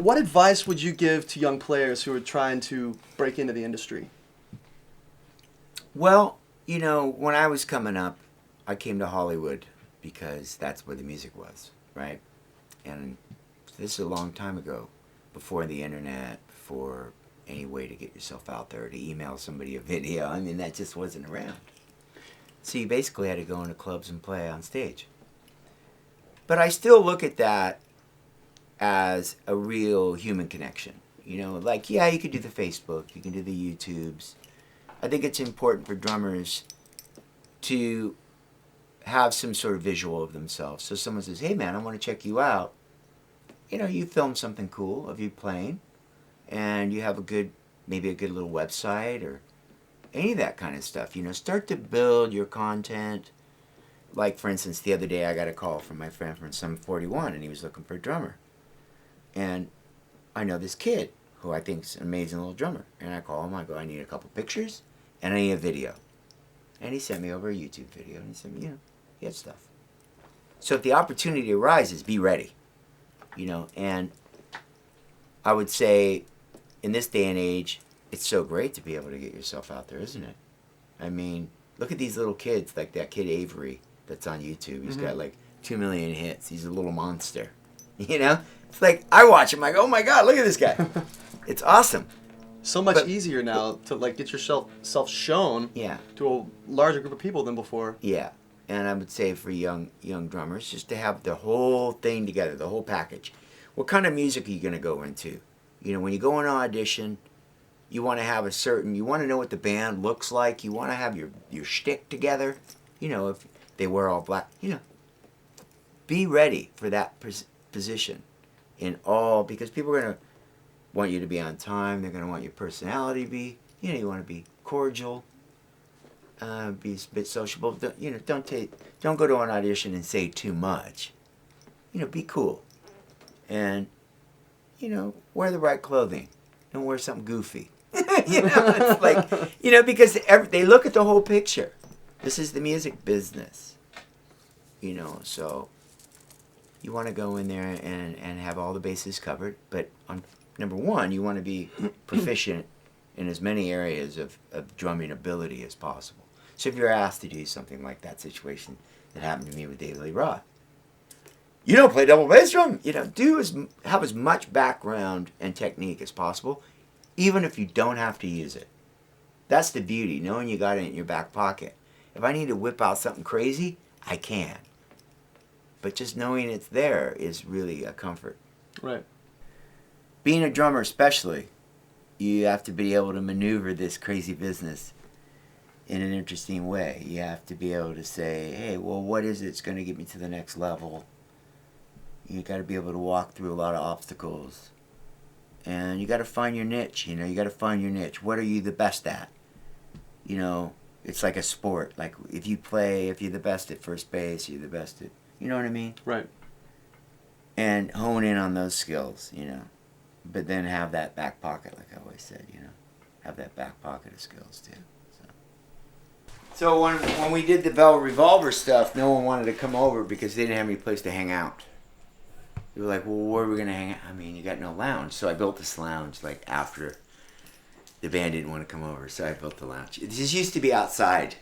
What advice would you give to young players who are trying to break into the industry? Well, when I was coming up, I came to Hollywood because that's where the music was, right? And this is a long time ago, before the internet, before any way to get yourself out there, to email somebody a video. I mean, that just wasn't around. So you basically had to go into clubs and play on stage. But I still look at that as a real human connection. Like, yeah, you could do the Facebook, you can do the YouTubes. I think it's important for drummers to have some sort of visual of themselves. So someone says, hey man, I want to check you out. You film something cool of you playing, and you have maybe a good little website or any of that kind of stuff. Start to build your content. Like, for instance, the other day I got a call from my friend from Sum 41, and he was looking for a drummer. And I know this kid who I think is an amazing little drummer. And I call him, I go, I need a couple pictures, and I need a video. And he sent me over a YouTube video, and he said, he had stuff. So if the opportunity arises, be ready. And I would say, in this day and age, it's so great to be able to get yourself out there, isn't it? I mean, look at these little kids, like that kid Avery that's on YouTube. He's got like 2 million hits. He's a little monster. It's like, I watch him, I go, oh my God, look at this guy. It's awesome. So much easier now to like get yourself shown to a larger group of people than before. Yeah. And I would say for young drummers, just to have the whole thing together, the whole package. What kind of music are you going to go into? When you go on an audition, you want to have you want to know what the band looks like. You want to have your shtick together. If they wear all black, be ready for that position because people are going to want you to be on time. They're going to want your personality to be, you want to be cordial. Be a bit sociable. Don't go to an audition and say too much. Be cool. And, wear the right clothing. Don't wear something goofy. It's like, because they look at the whole picture. This is the music business. So you want to go in there and have all the bases covered. But number one, you want to be proficient in as many areas of drumming ability as possible. So if you're asked to do something like that situation that happened to me with David Lee Roth, you don't play double bass drum. Have as much background and technique as possible, even if you don't have to use it. That's the beauty, knowing you got it in your back pocket. If I need to whip out something crazy, I can. But just knowing it's there is really a comfort. Right. Being a drummer especially, you have to be able to maneuver this crazy business in an interesting way. You have to be able to say, hey, well, what is it that's going to get me to the next level? You got to be able to walk through a lot of obstacles. And you got to find your niche, you got to find your niche. What are you the best at? It's like a sport. Like if you're the best at first base, you're the best at, you know what I mean? Right. And hone in on those skills, But then have that back pocket, like I always said, Have that back pocket of skills too. So when we did the Revolver stuff, no one wanted to come over because they didn't have any place to hang out. They were like, well, where are we going to hang out? I mean, you got no lounge. So I built this lounge like after the band didn't want to come over. So I built the lounge. This used to be outside.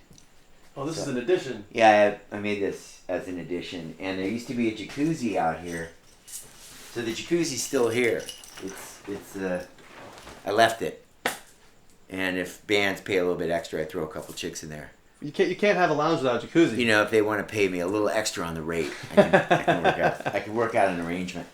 Oh, this is an addition. Yeah, I made this as an addition. And there used to be a jacuzzi out here. So the jacuzzi's still here. I left it. And if bands pay a little bit extra, I throw a couple chicks in there. You can't have a lounge without a jacuzzi. If they want to pay me a little extra on the rate, I can work out an arrangement.